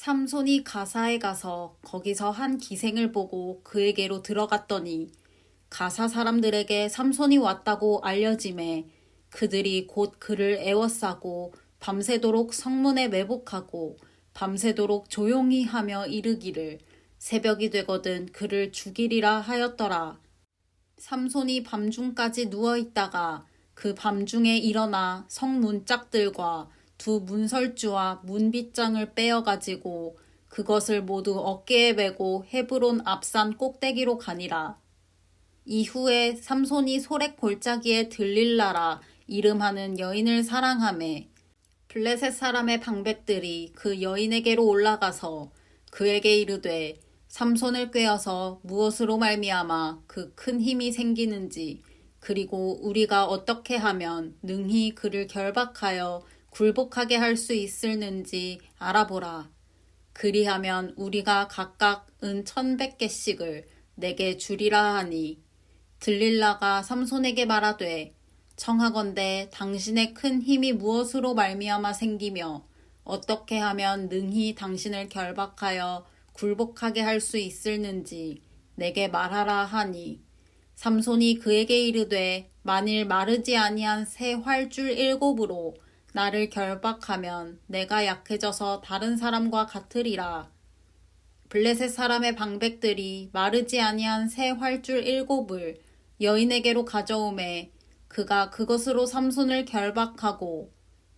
삼손이 가사에 가서 거기서 한 기생을 보고 그에게로 들어갔더니 가사 사람들에게 삼손이 왔다고 알려짐에 그들이 곧 그를 애워싸고 밤새도록 성문에 매복하고 밤새도록 조용히 하며 이르기를 새벽이 되거든 그를 죽이리라 하였더라. 삼손이 밤중까지 누워있다가 그 밤중에 일어나 성문짝들과 두 문설주와 문빗장을 빼어가지고 그것을 모두 어깨에 메고 헤브론 앞산 꼭대기로 가니라. 이후에 삼손이 소렉 골짜기에 들릴라라 이름하는 여인을 사랑하매 블레셋 사람의 방백들이 그 여인에게로 올라가서 그에게 이르되 삼손을 꾀어서 무엇으로 말미암아 그 큰 힘이 생기는지 그리고 우리가 어떻게 하면 능히 그를 결박하여 굴복하게 할 수 있을는지 알아보라. 그리하면 우리가 각각 은 1,100개씩을 내게 주리라 하니 들릴라가 삼손에게 말하되 청하건대 당신의 큰 힘이 무엇으로 말미암아 생기며 어떻게 하면 능히 당신을 결박하여 굴복하게 할 수 있을는지 내게 말하라 하니 삼손이 그에게 이르되 만일 마르지 아니한 새 활줄 7으로 나를 결박하면 내가 약해져서 다른 사람과 같으리라. 블레셋 사람의 방백들이 마르지 아니한 새 활줄 7을 여인에게로 가져오매 그가 그것으로 삼손을 결박하고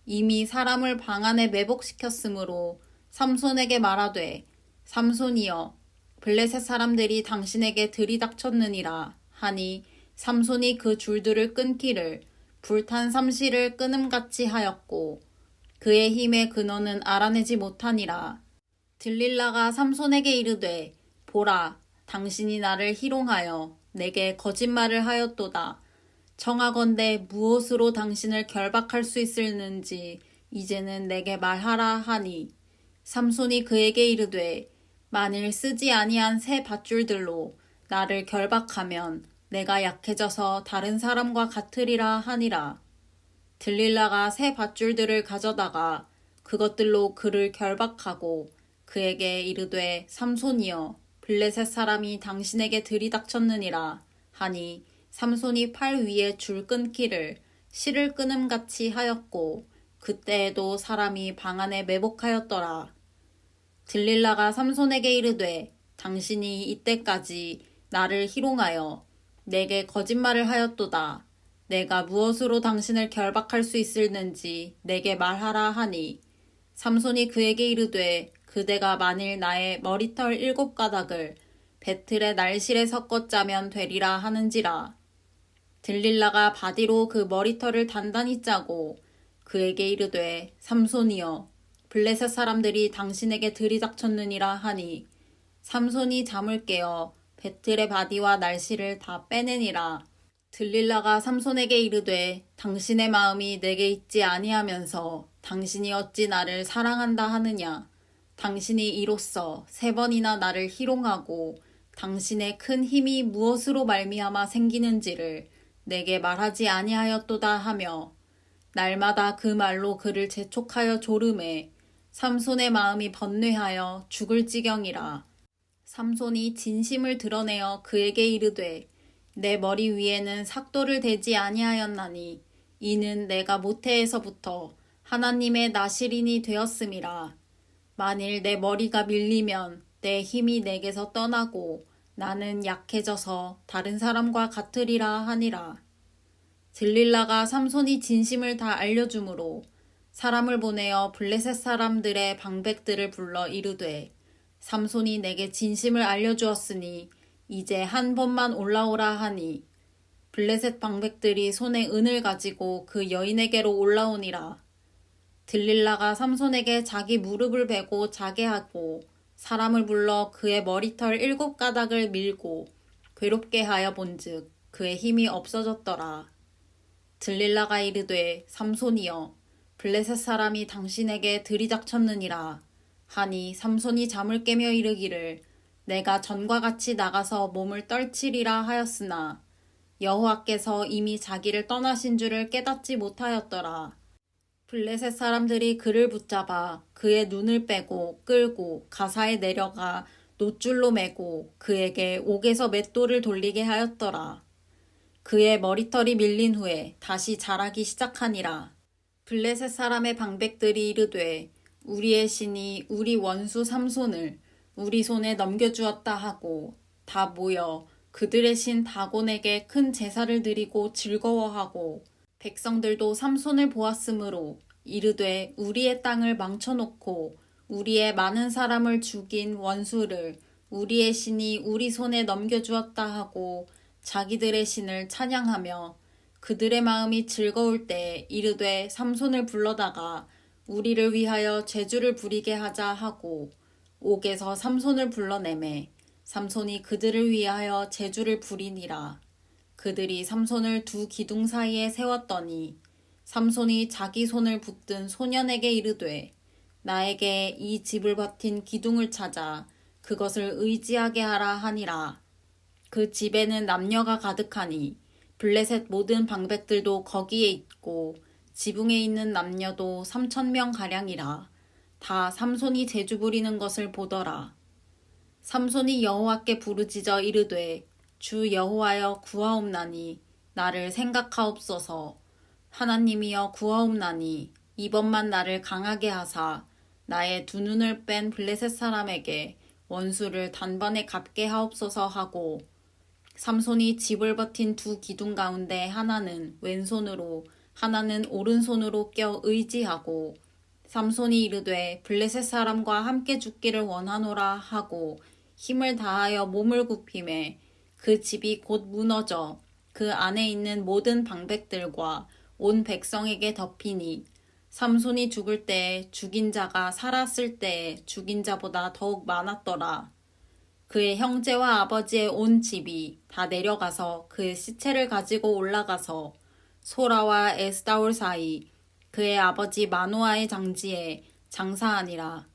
이미 사람을 방 안에 매복시켰으므로 삼손에게 말하되 삼손이여 블레셋 사람들이 당신에게 들이닥쳤느니라 하니 삼손이 그 줄들을 끊기를 불탄 삼시를 끊음같이 하였고 그의 힘의 근원은 알아내지 못하니라. 들릴라가 삼손에게 이르되 보라 당신이 나를 희롱하여 내게 거짓말을 하였도다. 청하건대 무엇으로 당신을 결박할 수 있을는지 이제는 내게 말하라 하니 삼손이 그에게 이르되 만일 쓰지 아니한 새 밧줄들로 나를 결박하면 내가 약해져서 다른 사람과 같으리라 하니라. 들릴라가 새 밧줄들을 가져다가 그것들로 그를 결박하고 그에게 이르되 삼손이여 블레셋 사람이 당신에게 들이닥쳤느니라 하니 삼손이 팔 위에 줄 끊기를 실을 끊음같이 하였고 그때에도 사람이 방 안에 매복하였더라. 들릴라가 삼손에게 이르되 당신이 이때까지 나를 희롱하여 내게 거짓말을 하였도다. 내가 무엇으로 당신을 결박할 수 있을는지 내게 말하라 하니 삼손이 그에게 이르되 그대가 만일 나의 머리털 7가닥을 배틀의 날실에 섞어 짜면 되리라 하는지라. 들릴라가 바디로 그 머리털을 단단히 짜고 그에게 이르되 삼손이여 블레셋 사람들이 당신에게 들이닥쳤느니라 하니 삼손이 잠을 깨어 배틀의 바디와 날씨를 다 빼내니라. 들릴라가 삼손에게 이르되 당신의 마음이 내게 있지 아니하면서 당신이 어찌 나를 사랑한다 하느냐. 당신이 이로써 3번이나 나를 희롱하고 당신의 큰 힘이 무엇으로 말미암아 생기는지를 내게 말하지 아니하였도다 하며 날마다 그 말로 그를 재촉하여 조름해 삼손의 마음이 번뇌하여 죽을 지경이라. 삼손이 진심을 드러내어 그에게 이르되 내 머리 위에는 삭도를 대지 아니하였나니 이는 내가 모태에서부터 하나님의 나실인이 되었음이라. 만일 내 머리가 밀리면 내 힘이 내게서 떠나고 나는 약해져서 다른 사람과 같으리라 하니라. 들릴라가 삼손이 진심을 다 알려주므로 사람을 보내어 블레셋 사람들의 방백들을 불러 이르되 삼손이 내게 진심을 알려주었으니 이제 한 번만 올라오라 하니 블레셋 방백들이 손에 은을 가지고 그 여인에게로 올라오니라. 들릴라가 삼손에게 자기 무릎을 베고 자게 하고 사람을 불러 그의 머리털 7가닥을 밀고 괴롭게 하여 본즉 그의 힘이 없어졌더라. 들릴라가 이르되 삼손이여 블레셋 사람이 당신에게 들이닥쳤느니라 하니 삼손이 잠을 깨며 이르기를 내가 전과 같이 나가서 몸을 떨치리라 하였으나 여호와께서 이미 자기를 떠나신 줄을 깨닫지 못하였더라. 블레셋 사람들이 그를 붙잡아 그의 눈을 빼고 끌고 가사에 내려가 놋줄로 매고 그에게 옥에서 맷돌을 돌리게 하였더라. 그의 머리털이 밀린 후에 다시 자라기 시작하니라. 블레셋 사람의 방백들이 이르되 우리의 신이 우리 원수 삼손을 우리 손에 넘겨주었다 하고 다 모여 그들의 신 다곤에게 큰 제사를 드리고 즐거워하고 백성들도 삼손을 보았으므로 이르되 우리의 땅을 망쳐놓고 우리의 많은 사람을 죽인 원수를 우리의 신이 우리 손에 넘겨주었다 하고 자기들의 신을 찬양하며 그들의 마음이 즐거울 때 이르되 삼손을 불러다가 우리를 위하여 제주를 부리게 하자 하고 옥에서 삼손을 불러내매 삼손이 그들을 위하여 제주를 부리니라. 그들이 삼손을 두 기둥 사이에 세웠더니 삼손이 자기 손을 붙든 소년에게 이르되 나에게 이 집을 버틴 기둥을 찾아 그것을 의지하게 하라 하니라. 그 집에는 남녀가 가득하니 블레셋 모든 방백들도 거기에 있고 지붕에 있는 남녀도 3,000명 가량이라. 다 삼손이 제주 부리는 것을 보더라. 삼손이 여호와께 부르짖어 이르되 주 여호와여 구하옵나니 나를 생각하옵소서. 하나님이여 구하옵나니 이번만 나를 강하게 하사 나의 두 눈을 뺀 블레셋 사람에게 원수를 단번에 갚게 하옵소서 하고 삼손이 집을 버틴 두 기둥 가운데 하나는 왼손으로 하나는 오른손으로 껴 의지하고 삼손이 이르되 블레셋 사람과 함께 죽기를 원하노라 하고 힘을 다하여 몸을 굽히매 그 집이 곧 무너져 그 안에 있는 모든 방백들과 온 백성에게 덮이니 삼손이 죽을 때에 죽인 자가 살았을 때에 죽인 자보다 더욱 많았더라. 그의 형제와 아버지의 온 집이 다 내려가서 그의 시체를 가지고 올라가서 소라와 에스다올 사이 그의 아버지 마노아의 장지에 장사하니라.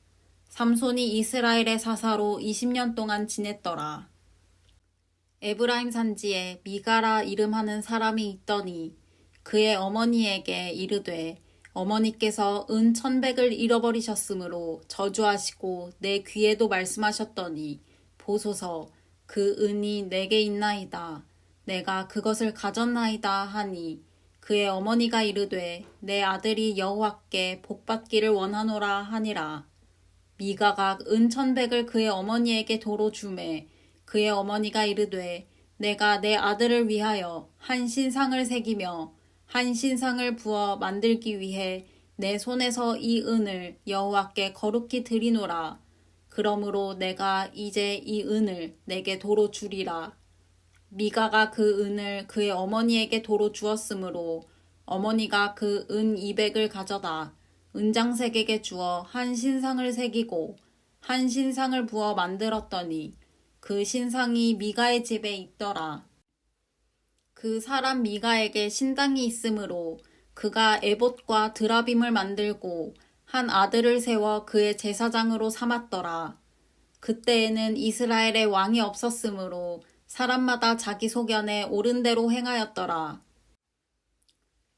삼손이 이스라엘의 사사로 20년 동안 지냈더라. 에브라임 산지에 미가라 이름하는 사람이 있더니 그의 어머니에게 이르되 어머니께서 은 1,100을 잃어버리셨으므로 저주하시고 내 귀에도 말씀하셨더니 보소서 그 은이 내게 있나이다. 내가 그것을 가졌나이다 하니 그의 어머니가 이르되 내 아들이 여호와께 복받기를 원하노라 하니라. 미가가 은 1,100을 그의 어머니에게 도로 주매 그의 어머니가 이르되 내가 내 아들을 위하여 한 신상을 새기며 한 신상을 부어 만들기 위해 내 손에서 이 은을 여호와께 거룩히 드리노라. 그러므로 내가 이제 이 은을 내게 도로 주리라. 미가가 그 은을 그의 어머니에게 도로 주었으므로 어머니가 그 은 200을 가져다 은장색에게 주어 한 신상을 새기고 한 신상을 부어 만들었더니 그 신상이 미가의 집에 있더라. 그 사람 미가에게 신당이 있으므로 그가 에봇과 드라빔을 만들고 한 아들을 세워 그의 제사장으로 삼았더라. 그때에는 이스라엘의 왕이 없었으므로 사람마다 자기 소견에 옳은 대로 행하였더라.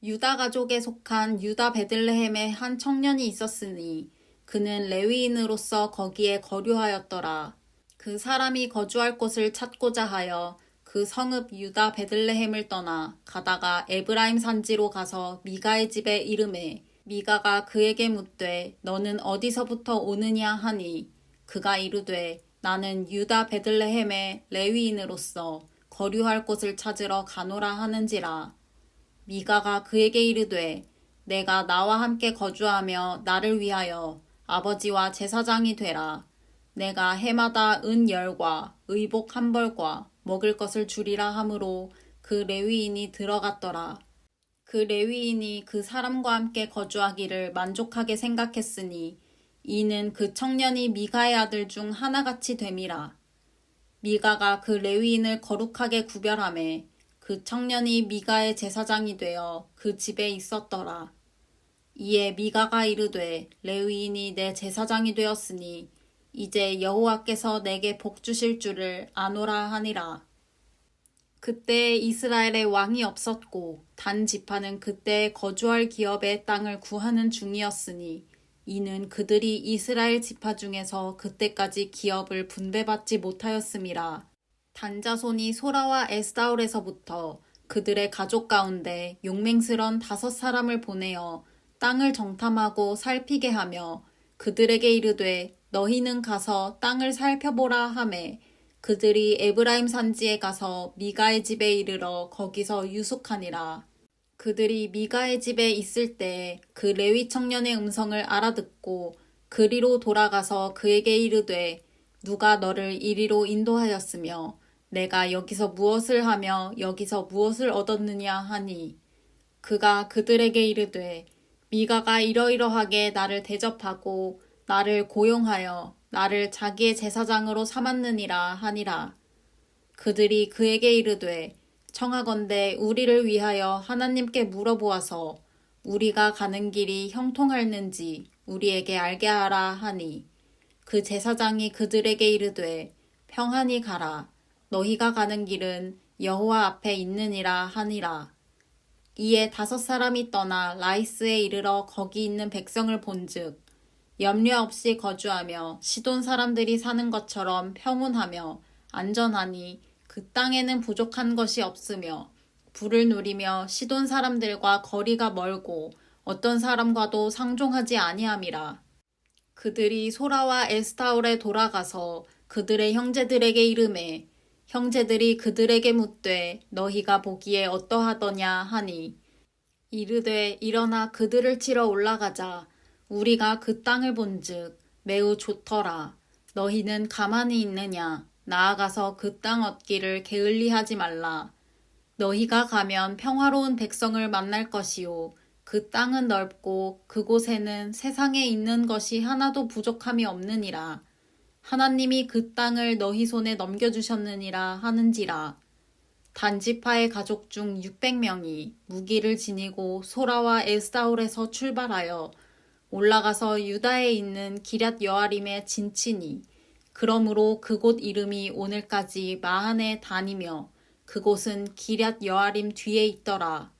유다 가족에 속한 유다 베들레헴에 한 청년이 있었으니 그는 레위인으로서 거기에 거류하였더라. 그 사람이 거주할 곳을 찾고자 하여 그 성읍 유다 베들레헴을 떠나 가다가 에브라임 산지로 가서 미가의 집에 이르매 미가가 그에게 묻되 너는 어디서부터 오느냐 하니 그가 이르되 나는 유다 베들레헴의 레위인으로서 거류할 곳을 찾으러 가노라 하는지라. 미가가 그에게 이르되 내가 나와 함께 거주하며 나를 위하여 아버지와 제사장이 되라. 내가 해마다 은 10과 의복 1벌과 먹을 것을 주리라 하므로 그 레위인이 들어갔더라. 그 레위인이 그 사람과 함께 거주하기를 만족하게 생각했으니 이는 그 청년이 미가의 아들 중 하나같이 됨이라. 미가가 그 레위인을 거룩하게 구별하매 그 청년이 미가의 제사장이 되어 그 집에 있었더라. 이에 미가가 이르되 레위인이 내 제사장이 되었으니 이제 여호와께서 내게 복 주실 줄을 아노라 하니라. 그때 이스라엘에 왕이 없었고 단 지파는 그때 거주할 기업의 땅을 구하는 중이었으니 이는 그들이 이스라엘 지파 중에서 그때까지 기업을 분배받지 못하였음이라. 단 자손이 소라와 에스다올에서부터 그들의 가족 가운데 용맹스런 5사람을 보내어 땅을 정탐하고 살피게 하며 그들에게 이르되 너희는 가서 땅을 살펴보라 하매 그들이 에브라임 산지에 가서 미가의 집에 이르러 거기서 유숙하니라. 그들이 미가의 집에 있을 때 그 레위 청년의 음성을 알아듣고 그리로 돌아가서 그에게 이르되 누가 너를 이리로 인도하였으며 내가 여기서 무엇을 하며 여기서 무엇을 얻었느냐 하니 그가 그들에게 이르되 미가가 이러이러하게 나를 대접하고 나를 고용하여 나를 자기의 제사장으로 삼았느니라 하니라. 그들이 그에게 이르되 청하건대 우리를 위하여 하나님께 물어보아서 우리가 가는 길이 형통할는지 우리에게 알게 하라 하니 그 제사장이 그들에게 이르되 평안히 가라. 너희가 가는 길은 여호와 앞에 있느니라 하니라. 이에 5사람이 떠나 라이스에 이르러 거기 있는 백성을 본즉 염려 없이 거주하며 시돈 사람들이 사는 것처럼 평온하며 안전하니 그 땅에는 부족한 것이 없으며 부를 누리며 시돈 사람들과 거리가 멀고 어떤 사람과도 상종하지 아니함이라. 그들이 소라와 에스타올에 돌아가서 그들의 형제들에게 이르매 형제들이 그들에게 묻되 너희가 보기에 어떠하더냐 하니 이르되 일어나 그들을 치러 올라가자. 우리가 그 땅을 본즉 매우 좋더라. 너희는 가만히 있느냐? 나아가서 그 땅 얻기를 게을리하지 말라. 너희가 가면 평화로운 백성을 만날 것이요. 그 땅은 넓고 그곳에는 세상에 있는 것이 하나도 부족함이 없느니라. 하나님이 그 땅을 너희 손에 넘겨주셨느니라 하는지라. 단지파의 가족 중 600명이 무기를 지니고 소라와 에스다올에서 출발하여 올라가서 유다에 있는 기럇 여아림에 진치니 그러므로 그곳 이름이 오늘까지 마한의 단이며 그곳은 기럇 여아림 뒤에 있더라.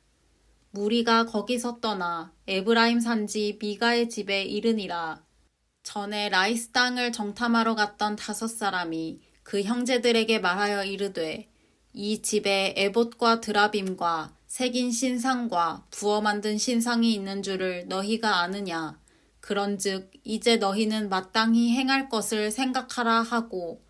무리가 거기서 떠나 에브라임 산지 미가의 집에 이르니라. 전에 라이스 땅을 정탐하러 갔던 5사람이 그 형제들에게 말하여 이르되 이 집에 에봇과 드라빔과 새긴 신상과 부어 만든 신상이 있는 줄을 너희가 아느냐. 그런즉 이제 너희는 마땅히 행할 것을 생각하라 하고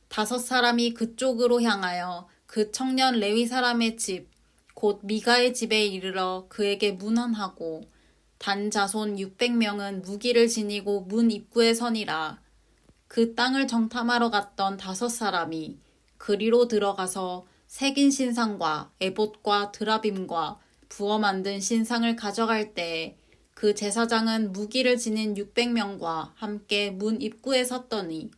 5사람이 그쪽으로 향하여 그 청년 레위 사람의 집 곧 미가의 집에 이르러 그에게 문안하고 단 자손 600명은 무기를 지니고 문 입구에 서니라. 그 땅을 정탐하러 갔던 5사람이 그리로 들어가서 새긴 신상과 에봇과 드라빔과 부어 만든 신상을 가져갈 때에 그 제사장은 무기를 지닌 600명과 함께 문 입구에 섰더니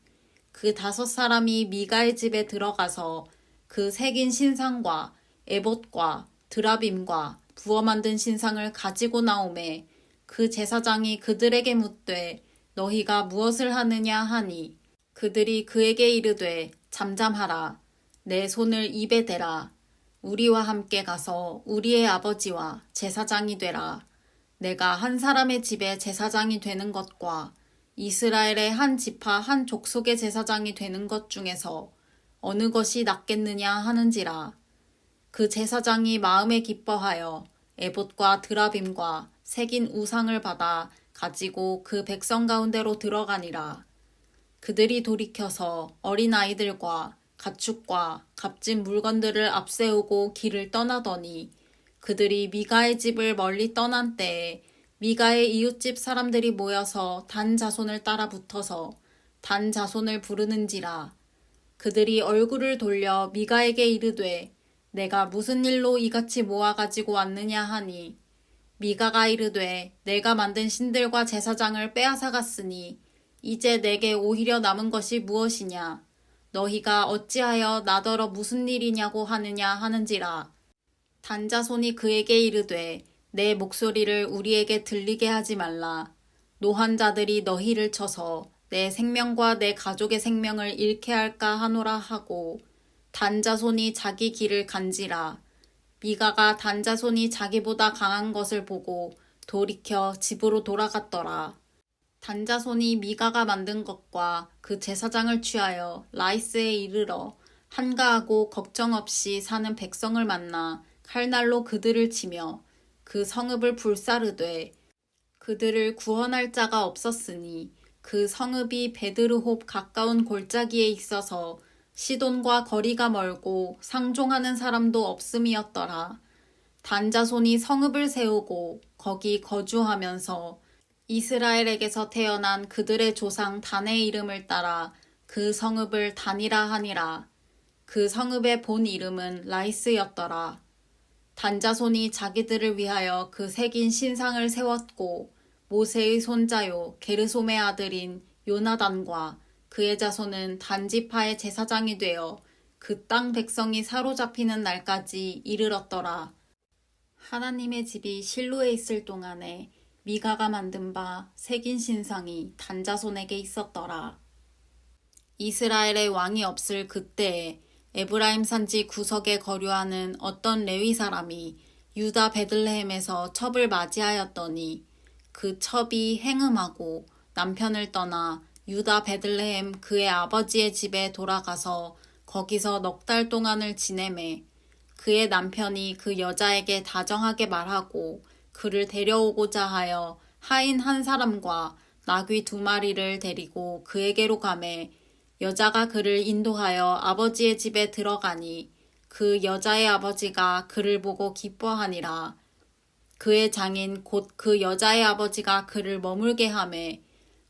그 5사람이 미가의 집에 들어가서 그 새긴 신상과 에봇과 드라빔과 부어 만든 신상을 가지고 나오매 그 제사장이 그들에게 묻되 너희가 무엇을 하느냐 하니 그들이 그에게 이르되 잠잠하라. 내 손을 입에 대라. 우리와 함께 가서 우리의 아버지와 제사장이 되라. 내가 한 사람의 집에 제사장이 되는 것과 이스라엘의 한 지파 한 족속의 제사장이 되는 것 중에서 어느 것이 낫겠느냐 하는지라. 그 제사장이 마음에 기뻐하여 에봇과 드라빔과 새긴 우상을 받아 가지고 그 백성 가운데로 들어가니라. 그들이 돌이켜서 어린아이들과 가축과 값진 물건들을 앞세우고 길을 떠나더니 그들이 미가의 집을 멀리 떠난 때에 미가의 이웃집 사람들이 모여서 단 자손을 따라 붙어서 단 자손을 부르는지라. 그들이 얼굴을 돌려 미가에게 이르되 내가 무슨 일로 이같이 모아가지고 왔느냐 하니 미가가 이르되 내가 만든 신들과 제사장을 빼앗아갔으니 이제 내게 오히려 남은 것이 무엇이냐. 너희가 어찌하여 나더러 무슨 일이냐고 하느냐 하는지라. 단자손이 그에게 이르되 내 목소리를 우리에게 들리게 하지 말라. 노한 자들이 너희를 쳐서 내 생명과 내 가족의 생명을 잃게 할까 하노라 하고 단 자손이 자기 길을 간지라. 미가가 단 자손이 자기보다 강한 것을 보고 돌이켜 집으로 돌아갔더라. 단 자손이 미가가 만든 것과 그 제사장을 취하여 라이스에 이르러 한가하고 걱정 없이 사는 백성을 만나 칼날로 그들을 치며 그 성읍을 불사르되 그들을 구원할 자가 없었으니 그 성읍이 베드르홉 가까운 골짜기에 있어서 시돈과 거리가 멀고 상종하는 사람도 없음이었더라. 단 자손이 성읍을 세우고 거기 거주하면서 이스라엘에게서 태어난 그들의 조상 단의 이름을 따라 그 성읍을 단이라 하니라. 그 성읍의 본 이름은 라이스였더라. 단 자손이 자기들을 위하여 그 새긴 신상을 세웠고 모세의 손자요 게르솜의 아들인 요나단과 그의 자손은 단지파의 제사장이 되어 그 땅 백성이 사로잡히는 날까지 이르렀더라. 하나님의 집이 실로에 있을 동안에 미가가 만든 바 새긴 신상이 단 자손에게 있었더라. 이스라엘의 왕이 없을 그때에 에브라임 산지 구석에 거류하는 어떤 레위 사람이 유다 베들레헴에서 첩을 맞이하였더니 그 첩이 행음하고 남편을 떠나 유다 베들레헴 그의 아버지의 집에 돌아가서 거기서 넉 달 동안을 지내매 그의 남편이 그 여자에게 다정하게 말하고 그를 데려오고자 하여 하인 한 사람과 나귀 2마리를 데리고 그에게로 가매 여자가 그를 인도하여 아버지의 집에 들어가니 그 여자의 아버지가 그를 보고 기뻐하니라. 그의 장인 곧 그 여자의 아버지가 그를 머물게 하매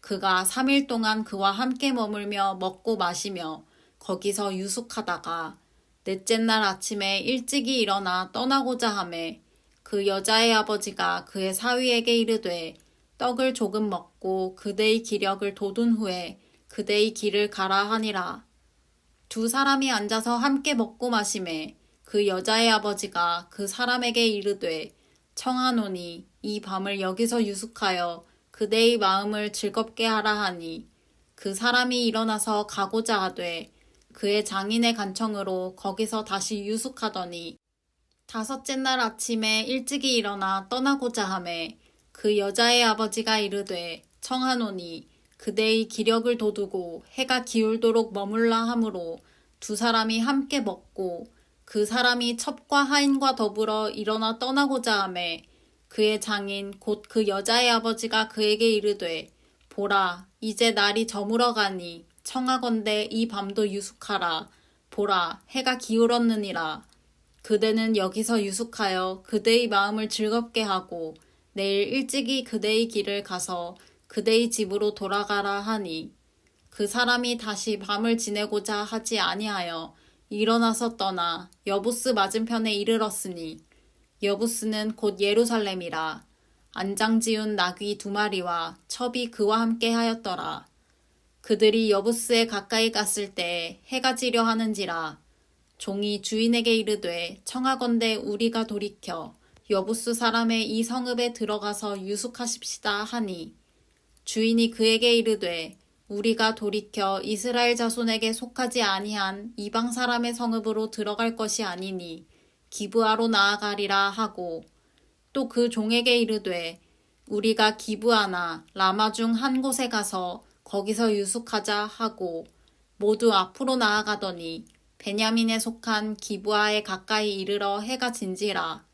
그가 3일 동안 그와 함께 머물며 먹고 마시며 거기서 유숙하다가 넷째 날 아침에 일찍이 일어나 떠나고자 하매 그 여자의 아버지가 그의 사위에게 이르되 떡을 조금 먹고 그대의 기력을 돋운 후에 그대의 길을 가라 하니라. 2 사람이 앉아서 함께 먹고 마시매 그 여자의 아버지가 그 사람에게 이르되 청하노니 이 밤을 여기서 유숙하여 그대의 마음을 즐겁게 하라 하니 그 사람이 일어나서 가고자 하되 그의 장인의 간청으로 거기서 다시 유숙하더니 5째 날 아침에 일찍이 일어나 떠나고자 하매 그 여자의 아버지가 이르되 청하노니 그대의 기력을 돋우고 해가 기울도록 머물라 하므로 2 사람이 함께 먹고 그 사람이 첩과 하인과 더불어 일어나 떠나고자 하매 그의 장인 곧 그 여자의 아버지가 그에게 이르되 보라 이제 날이 저물어 가니 청하건대 이 밤도 유숙하라. 보라 해가 기울었느니라. 그대는 여기서 유숙하여 그대의 마음을 즐겁게 하고 내일 일찍이 그대의 길을 가서 그대의 집으로 돌아가라 하니 그 사람이 다시 밤을 지내고자 하지 아니하여 일어나서 떠나 여부스 맞은편에 이르렀으니 여부스는 곧 예루살렘이라. 안장 지운 나귀 2마리와 첩이 그와 함께 하였더라. 그들이 여부스에 가까이 갔을 때 해가 지려 하는지라. 종이 주인에게 이르되 청하건대 우리가 돌이켜 여부스 사람의 이 성읍에 들어가서 유숙하십시다 하니 주인이 그에게 이르되 우리가 돌이켜 이스라엘 자손에게 속하지 아니한 이방 사람의 성읍으로 들어갈 것이 아니니 기브아로 나아가리라 하고 또 그 종에게 이르되 우리가 기브아나 라마 중 한 곳에 가서 거기서 유숙하자 하고 모두 앞으로 나아가더니 베냐민에 속한 기브아에 가까이 이르러 해가 진지라.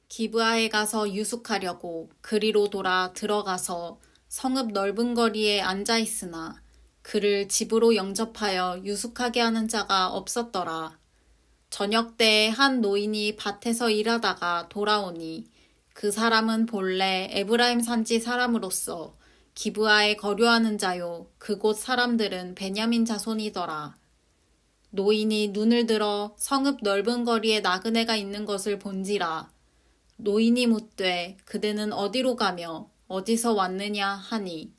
기브아에 가서 유숙하려고 그리로 돌아 들어가서 성읍 넓은 거리에 앉아 있으나 그를 집으로 영접하여 유숙하게 하는 자가 없었더라. 저녁 때에 한 노인이 밭에서 일하다가 돌아오니 그 사람은 본래 에브라임 산지 사람으로서 기브아에 거류하는 자요 그곳 사람들은 베냐민 자손이더라. 노인이 눈을 들어 성읍 넓은 거리에 나그네가 있는 것을 본지라. 노인이 묻되 그대는 어디로 가며 어디서 왔느냐 하니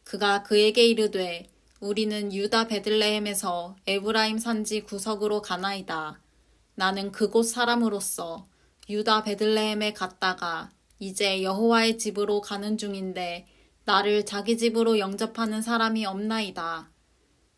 그가 그에게 이르되 우리는 유다 베들레헴에서 에브라임 산지 구석으로 가나이다. 나는 그곳 사람으로서 유다 베들레헴에 갔다가 이제 여호와의 집으로 가는 중인데 나를 자기 집으로 영접하는 사람이 없나이다.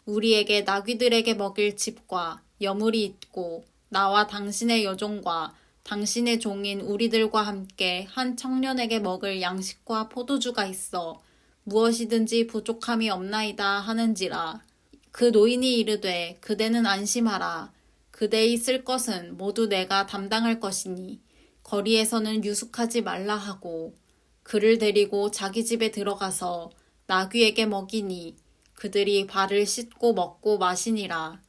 우리에게 나귀들에게 먹일 집과 여물이 있고 나와 당신의 여종과 당신의 종인 우리들과 함께 한 청년에게 먹을 양식과 포도주가 있어 무엇이든지 부족함이 없나이다 하는지라. 그 노인이 이르되 그대는 안심하라. 그대의 쓸 것은 모두 내가 담당할 것이니 거리에서는 유숙하지 말라 하고 그를 데리고 자기 집에 들어가서 나귀에게 먹이니 그들이 발을 씻고 먹고 마시니라.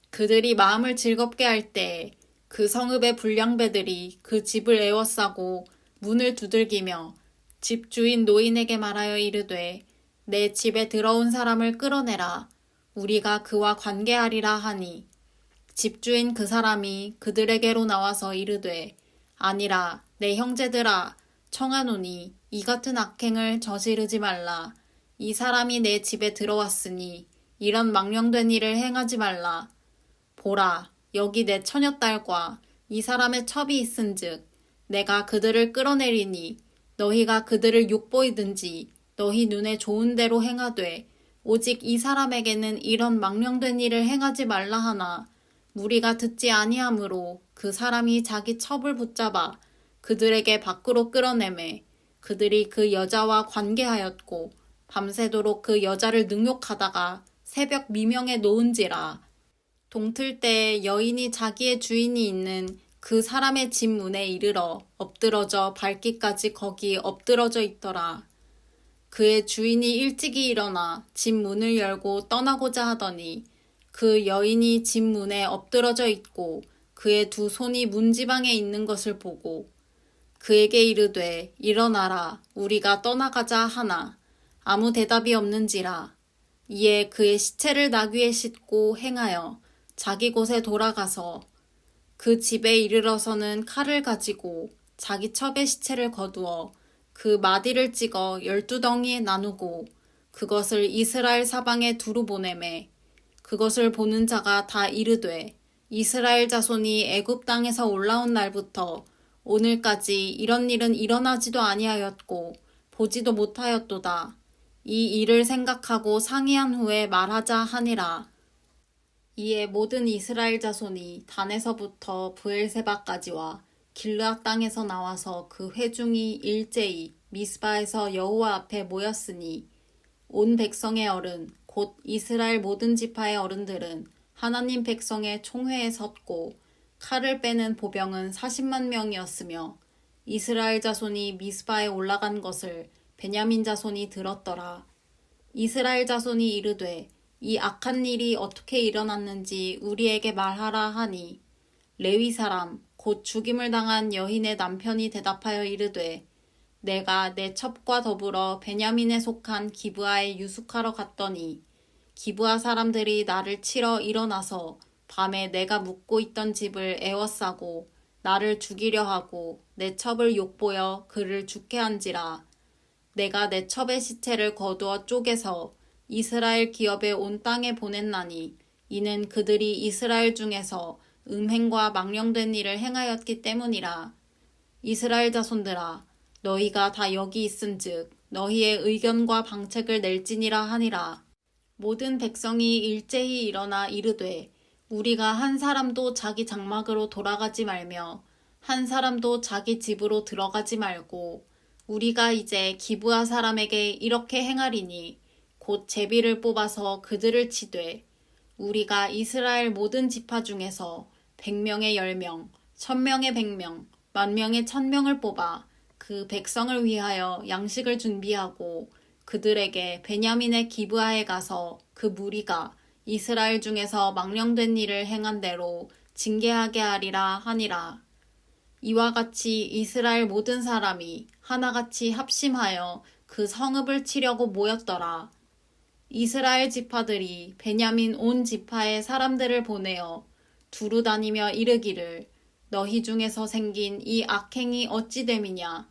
그들이 마음을 즐겁게 할 때 그 성읍의 불량배들이 그 집을 에워싸고 문을 두들기며 집주인 노인에게 말하여 이르되 내 집에 들어온 사람을 끌어내라. 우리가 그와 관계하리라 하니 집주인 그 사람이 그들에게로 나와서 이르되 아니라 내 형제들아 청하노니 이 같은 악행을 저지르지 말라. 이 사람이 내 집에 들어왔으니 이런 망령된 일을 행하지 말라. 보라, 여기 내 처녀딸과 이 사람의 첩이 있은즉 내가 그들을 끌어내리니 너희가 그들을 욕보이든지 너희 눈에 좋은 대로 행하되 오직 이 사람에게는 이런 망령된 일을 행하지 말라 하나 무리가 듣지 아니하므로 그 사람이 자기 첩을 붙잡아 그들에게 밖으로 끌어내매 그들이 그 여자와 관계하였고 밤새도록 그 여자를 능욕하다가 새벽 미명에 놓은지라. 동틀 때에 여인이 자기의 주인이 있는 그 사람의 집 문에 이르러 엎드러져 밟기까지 거기 엎드러져 있더라. 그의 주인이 일찍이 일어나 집 문을 열고 떠나고자 하더니 그 여인이 집 문에 엎드러져 있고 그의 두 손이 문지방에 있는 것을 보고 그에게 이르되 일어나라 우리가 떠나가자 하나 아무 대답이 없는지라. 이에 그의 시체를 나귀에 싣고 행하여 자기 곳에 돌아가서 그 집에 이르러서는 칼을 가지고 자기 첩의 시체를 거두어 그 마디를 찍어 12덩이에 나누고 그것을 이스라엘 사방에 두루 보내매 그것을 보는 자가 다 이르되 이스라엘 자손이 애굽 땅에서 올라온 날부터 오늘까지 이런 일은 일어나지도 아니하였고 보지도 못하였도다. 이 일을 생각하고 상의한 후에 말하자 하니라. 이에 모든 이스라엘 자손이 단에서부터 브엘세바까지와 길르앗 땅에서 나와서 그 회중이 일제히 미스바에서 여호와 앞에 모였으니 온 백성의 어른 곧 이스라엘 모든 지파의 어른들은 하나님 백성의 총회에 섰고 칼을 빼는 보병은 40만 명이었으며 이스라엘 자손이 미스바에 올라간 것을 베냐민 자손이 들었더라. 이스라엘 자손이 이르되 이 악한 일이 어떻게 일어났는지 우리에게 말하라 하니 레위 사람 곧 죽임을 당한 여인의 남편이 대답하여 이르되 내가 내 첩과 더불어 베냐민에 속한 기브아에 유숙하러 갔더니 기브아 사람들이 나를 치러 일어나서 밤에 내가 묵고 있던 집을 에워싸고 나를 죽이려 하고 내 첩을 욕보여 그를 죽게 한지라. 내가 내 첩의 시체를 거두어 쪼개서 이스라엘 기업에 온 땅에 보냈나니 이는 그들이 이스라엘 중에서 음행과 망령된 일을 행하였기 때문이라. 이스라엘 자손들아 너희가 다 여기 있은즉 너희의 의견과 방책을 낼지니라 하니라. 모든 백성이 일제히 일어나 이르되 우리가 한 사람도 자기 장막으로 돌아가지 말며 한 사람도 자기 집으로 들어가지 말고 우리가 이제 기브아 사람에게 이렇게 행하리니 곧 제비를 뽑아서 그들을 치되 우리가 이스라엘 모든 지파 중에서 100명의 10명, 1000명의 100명, 10,000명의 1000명을 뽑아 그 백성을 위하여 양식을 준비하고 그들에게 베냐민의 기브아에 가서 그 무리가 이스라엘 중에서 망령된 일을 행한 대로 징계하게 하리라 하니라. 이와 같이 이스라엘 모든 사람이 하나같이 합심하여 그 성읍을 치려고 모였더라. 이스라엘 지파들이 베냐민 온 지파의 사람들을 보내어 두루 다니며 이르기를 너희 중에서 생긴 이 악행이 어찌 됨이냐.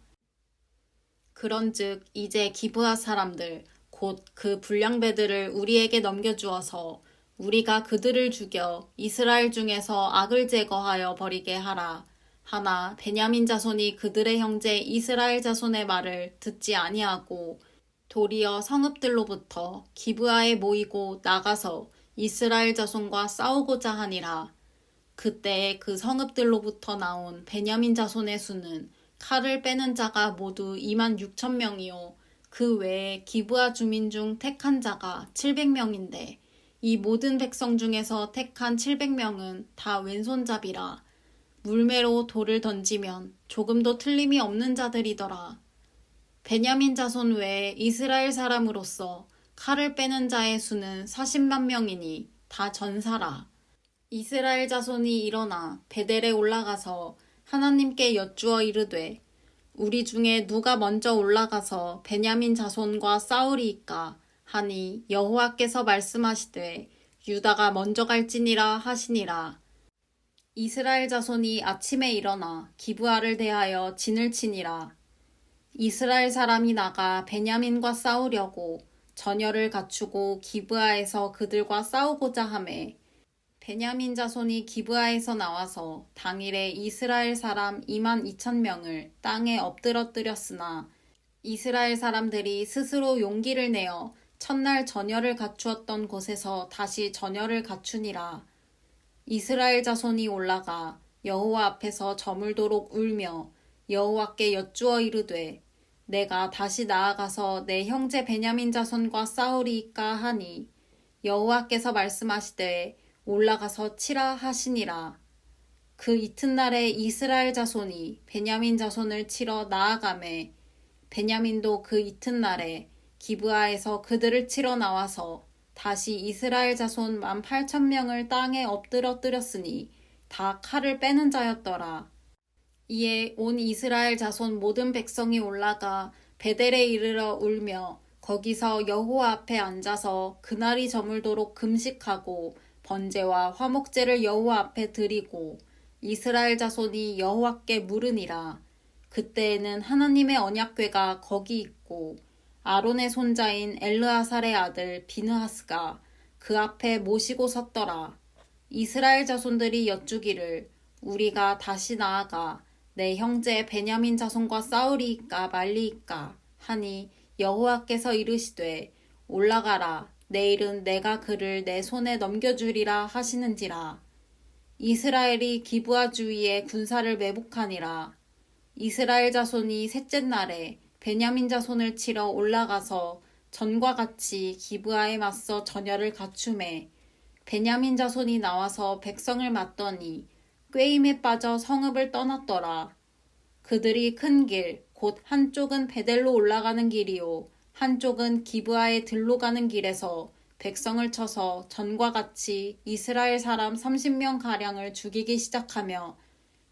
그런즉 이제 기브아 사람들 곧 그 불량배들을 우리에게 넘겨주어서 우리가 그들을 죽여 이스라엘 중에서 악을 제거하여 버리게 하라. 하나 베냐민 자손이 그들의 형제 이스라엘 자손의 말을 듣지 아니하고 도리어 성읍들로부터 기브아에 모이고 나가서 이스라엘 자손과 싸우고자 하니라. 그때 그 성읍들로부터 나온 베냐민 자손의 수는 칼을 빼는 자가 모두 26,000명이요 그 외에 기브아 주민 중 택한 자가 700명인데 이 모든 백성 중에서 택한 700명은 다 왼손잡이라. 물매로 돌을 던지면 조금도 틀림이 없는 자들이더라. 베냐민 자손 외에 이스라엘 사람으로서 칼을 빼는 자의 수는 40만 명이니 다 전사라. 이스라엘 자손이 일어나 베델에 올라가서 하나님께 여쭈어 이르되 우리 중에 누가 먼저 올라가서 베냐민 자손과 싸우리이까 하니 여호와께서 말씀하시되 유다가 먼저 갈지니라 하시니라. 이스라엘 자손이 아침에 일어나 기브아를 대하여 진을 치니라. 이스라엘 사람이 나가 베냐민과 싸우려고 전열을 갖추고 기브아에서 그들과 싸우고자 하매 베냐민 자손이 기브아에서 나와서 당일에 이스라엘 사람 22,000명을 땅에 엎드러뜨렸으나 이스라엘 사람들이 스스로 용기를 내어 첫날 전열을 갖추었던 곳에서 다시 전열을 갖추니라. 이스라엘 자손이 올라가 여호와 앞에서 저물도록 울며 여호와께 여쭈어 이르되 내가 다시 나아가서 내 형제 베냐민 자손과 싸우리이까 하니 여호와께서 말씀하시되 올라가서 치라 하시니라. 그 이튿날에 이스라엘 자손이 베냐민 자손을 치러 나아가매 베냐민도 그 이튿날에 기브아에서 그들을 치러 나와서 다시 이스라엘 자손 18,000명을 땅에 엎드러뜨렸으니 다 칼을 빼는 자였더라. 이에 온 이스라엘 자손 모든 백성이 올라가 베델에 이르러 울며 거기서 여호와 앞에 앉아서 그날이 저물도록 금식하고 번제와 화목제를 여호와 앞에 드리고 이스라엘 자손이 여호와께 물으니라. 그때에는 하나님의 언약궤가 거기 있고 아론의 손자인 엘르아살의 아들 비느하스가 그 앞에 모시고 섰더라. 이스라엘 자손들이 여쭈기를 우리가 다시 나아가 내 형제 베냐민 자손과 싸우리이까 말리이까 하니 여호와께서 이르시되 올라가라. 내일은 내가 그를 내 손에 넘겨주리라 하시는지라. 이스라엘이 기브아 주위에 군사를 매복하니라. 이스라엘 자손이 셋째 날에 베냐민 자손을 치러 올라가서 전과 같이 기브아에 맞서 전열을 갖추매 베냐민 자손이 나와서 백성을 맞더니 꾀임에 빠져 성읍을 떠났더라. 그들이 큰 길, 곧 한쪽은 베델로 올라가는 길이요 한쪽은 기브아에 들로 가는 길에서 백성을 쳐서 전과 같이 이스라엘 사람 30명 가량을 죽이기 시작하며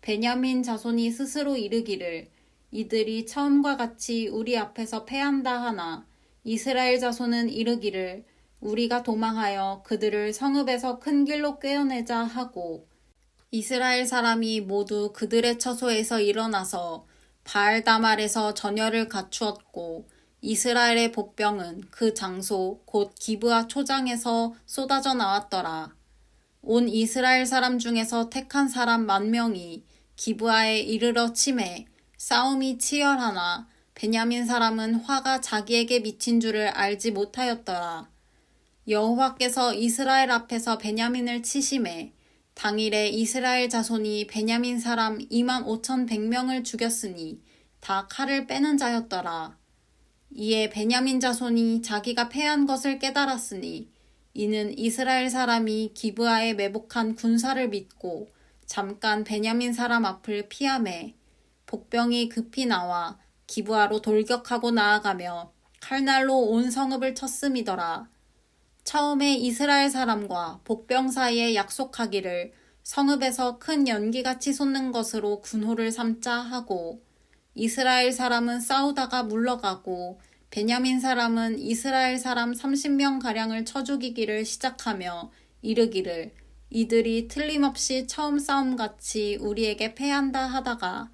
베냐민 자손이 스스로 이르기를 이들이 처음과 같이 우리 앞에서 패한다 하나 이스라엘 자손은 이르기를 우리가 도망하여 그들을 성읍에서 큰 길로 꿰어내자 하고 이스라엘 사람이 모두 그들의 처소에서 일어나서 바알다말에서 전열을 갖추었고 이스라엘의 복병은 그 장소 곧 기브아 초장에서 쏟아져 나왔더라. 온 이스라엘 사람 중에서 택한 사람 10,000명이 기브아에 이르러 치매 싸움이 치열하나 베냐민 사람은 화가 자기에게 미친 줄을 알지 못하였더라. 여호와께서 이스라엘 앞에서 베냐민을 치심해 당일에 이스라엘 자손이 베냐민 사람 25,100명을 죽였으니 다 칼을 빼는 자였더라. 이에 베냐민 자손이 자기가 패한 것을 깨달았으니 이는 이스라엘 사람이 기브아에 매복한 군사를 믿고 잠깐 베냐민 사람 앞을 피하매 복병이 급히 나와 기브아로 돌격하고 나아가며 칼날로 온 성읍을 쳤음이더라. 처음에 이스라엘 사람과 복병 사이에 약속하기를 성읍에서 큰 연기같이 솟는 것으로 군호를 삼자 하고 이스라엘 사람은 싸우다가 물러가고 베냐민 사람은 이스라엘 사람 30명가량을 쳐 죽이기를 시작하며 이르기를 이들이 틀림없이 처음 싸움같이 우리에게 패한다 하다가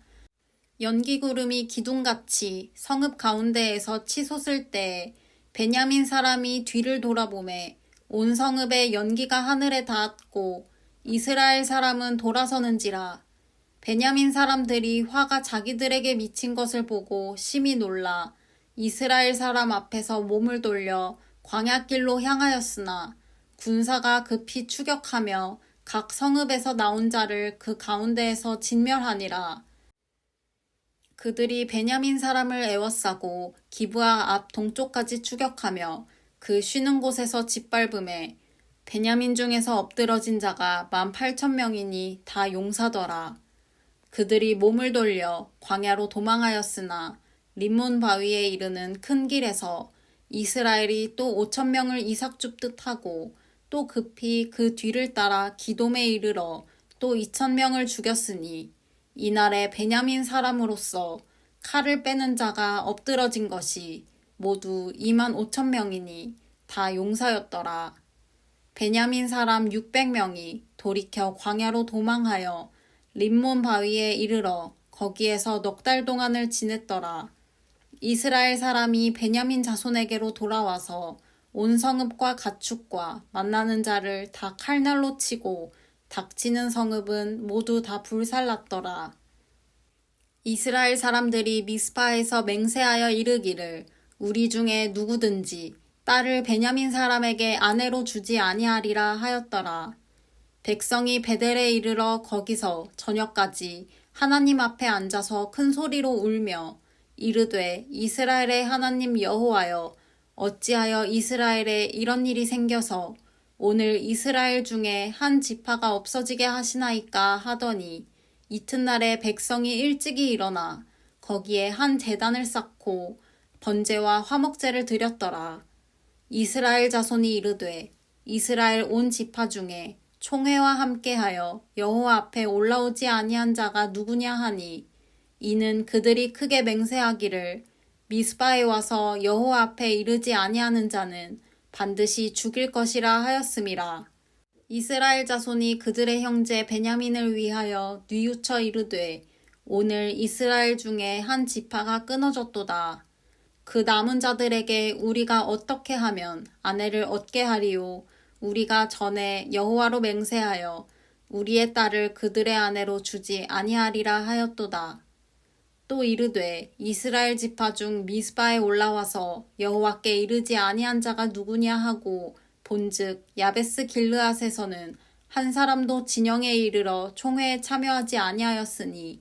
연기구름이 기둥같이 성읍 가운데에서 치솟을 때에 베냐민 사람이 뒤를 돌아보매 온 성읍의 연기가 하늘에 닿았고 이스라엘 사람은 돌아서는지라. 베냐민 사람들이 화가 자기들에게 미친 것을 보고 심히 놀라 이스라엘 사람 앞에서 몸을 돌려 광야길로 향하였으나 군사가 급히 추격하며 각 성읍에서 나온 자를 그 가운데에서 진멸하니라. 그들이 베냐민 사람을 에워싸고 기브아 앞 동쪽까지 추격하며 그 쉬는 곳에서 짓밟음에 베냐민 중에서 엎드러진 자가 18,000명이니 다 용사더라. 그들이 몸을 돌려 광야로 도망하였으나 림몬 바위에 이르는 큰 길에서 이스라엘이 또 5,000명을 이삭 줍듯 하고 또 급히 그 뒤를 따라 기돔에 이르러 또 2,000명을 죽였으니 이날에 베냐민 사람으로서 칼을 빼는 자가 엎드러진 것이 모두 25,000명이니 다 용사였더라. 베냐민 사람 600명이 돌이켜 광야로 도망하여 림몬 바위에 이르러 거기에서 넉 달 동안을 지냈더라. 이스라엘 사람이 베냐민 자손에게로 돌아와서 온 성읍과 가축과 만나는 자를 다 칼날로 치고 닥치는 성읍은 모두 다 불살랐더라. 이스라엘 사람들이 미스파에서 맹세하여 이르기를 우리 중에 누구든지 딸을 베냐민 사람에게 아내로 주지 아니하리라 하였더라. 백성이 베델에 이르러 거기서 저녁까지 하나님 앞에 앉아서 큰 소리로 울며 이르되 이스라엘의 하나님 여호와여 어찌하여 이스라엘에 이런 일이 생겨서 오늘 이스라엘 중에 한 지파가 없어지게 하시나이까 하더니 이튿날에 백성이 일찍이 일어나 거기에 한 제단을 쌓고 번제와 화목제를 드렸더라. 이스라엘 자손이 이르되 이스라엘 온 지파 중에 총회와 함께하여 여호와 앞에 올라오지 아니한 자가 누구냐 하니 이는 그들이 크게 맹세하기를 미스바에 와서 여호와 앞에 이르지 아니하는 자는 반드시 죽일 것이라 하였음이라. 이스라엘 자손이 그들의 형제 베냐민을 위하여 뉘우쳐 이르되 오늘 이스라엘 중에 한 지파가 끊어졌도다. 그 남은 자들에게 우리가 어떻게 하면 아내를 얻게 하리요. 우리가 전에 여호와로 맹세하여 우리의 딸을 그들의 아내로 주지 아니하리라 하였도다. 또 이르되 이스라엘 지파 중 미스바에 올라와서 여호와께 이르지 아니한 자가 누구냐 하고 본즉 야베스 길르앗에서는 한 사람도 진영에 이르러 총회에 참여하지 아니하였으니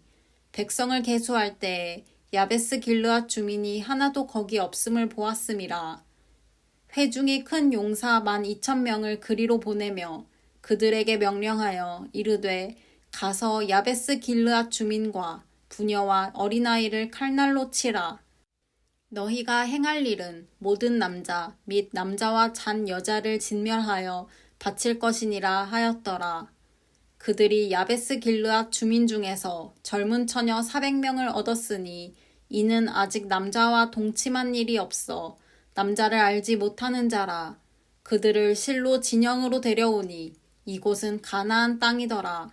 백성을 계수할 때에 야베스 길르앗 주민이 하나도 거기 없음을 보았음이라. 회중이 큰 용사 12,000명을 그리로 보내며 그들에게 명령하여 이르되 가서 야베스 길르앗 주민과 부녀와 어린아이를 칼날로 치라. 너희가 행할 일은 모든 남자 및 남자와 잔 여자를 진멸하여 바칠 것이니라 하였더라. 그들이 야베스 길르앗 주민 중에서 젊은 처녀 400명을 얻었으니 이는 아직 남자와 동침한 일이 없어 남자를 알지 못하는 자라. 그들을 실로 진영으로 데려오니 이곳은 가나안 땅이더라.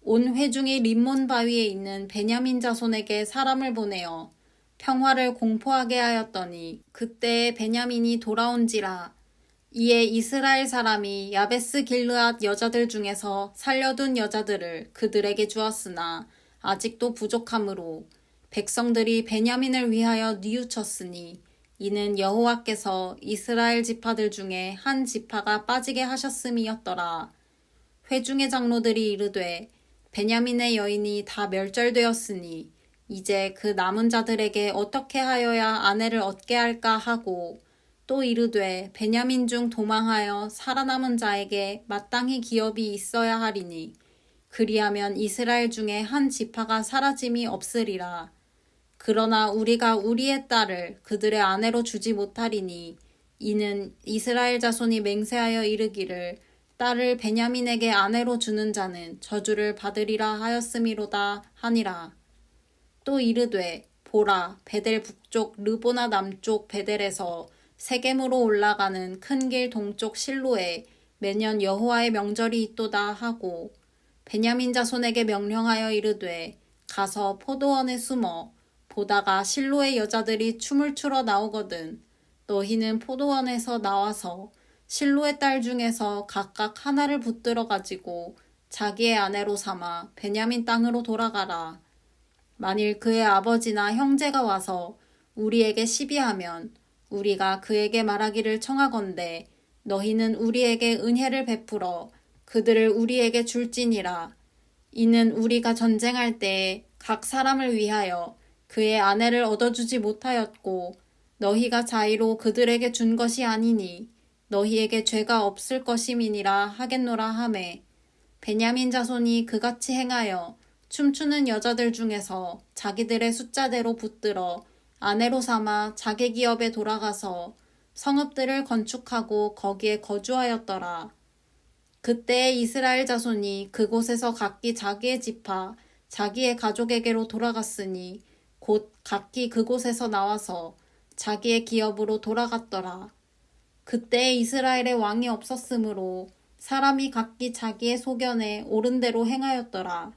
온 회중이 림몬 바위에 있는 베냐민 자손에게 사람을 보내어 평화를 공포하게 하였더니 그때에 베냐민이 돌아온지라. 이에 이스라엘 사람이 야베스 길르앗 여자들 중에서 살려둔 여자들을 그들에게 주었으나 아직도 부족하므로 백성들이 베냐민을 위하여 뉘우쳤으니 이는 여호와께서 이스라엘 지파들 중에 한 지파가 빠지게 하셨음이었더라. 회중의 장로들이 이르되 베냐민의 여인이 다 멸절되었으니 이제 그 남은 자들에게 어떻게 하여야 아내를 얻게 할까 하고 또 이르되 베냐민 중 도망하여 살아남은 자에게 마땅히 기업이 있어야 하리니 그리하면 이스라엘 중에 한 지파가 사라짐이 없으리라. 그러나 우리가 우리의 딸을 그들의 아내로 주지 못하리니 이는 이스라엘 자손이 맹세하여 이르기를 딸을 베냐민에게 아내로 주는 자는 저주를 받으리라 하였음이로다 하니라. 또 이르되 보라 베델 북쪽 르보나 남쪽 베델에서 세겜으로 올라가는 큰 길 동쪽 실로에 매년 여호와의 명절이 있도다 하고 베냐민 자손에게 명령하여 이르되 가서 포도원에 숨어 보다가 실로의 여자들이 춤을 추러 나오거든 너희는 포도원에서 나와서 실로의 딸 중에서 각각 하나를 붙들어 가지고 자기의 아내로 삼아 베냐민 땅으로 돌아가라. 만일 그의 아버지나 형제가 와서 우리에게 시비하면 우리가 그에게 말하기를 청하건대 너희는 우리에게 은혜를 베풀어 그들을 우리에게 줄지니라. 이는 우리가 전쟁할 때에 각 사람을 위하여 그의 아내를 얻어주지 못하였고 너희가 자의로 그들에게 준 것이 아니니 너희에게 죄가 없을 것임이니라 하겠노라 하매 베냐민 자손이 그같이 행하여 춤추는 여자들 중에서 자기들의 숫자대로 붙들어 아내로 삼아 자기 기업에 돌아가서 성읍들을 건축하고 거기에 거주하였더라. 그때 이스라엘 자손이 그곳에서 각기 자기의 지파, 자기의 가족에게로 돌아갔으니 곧 각기 그곳에서 나와서 자기의 기업으로 돌아갔더라. 그때 이스라엘의 왕이 없었으므로 사람이 각기 자기의 소견에 옳은 대로 행하였더라.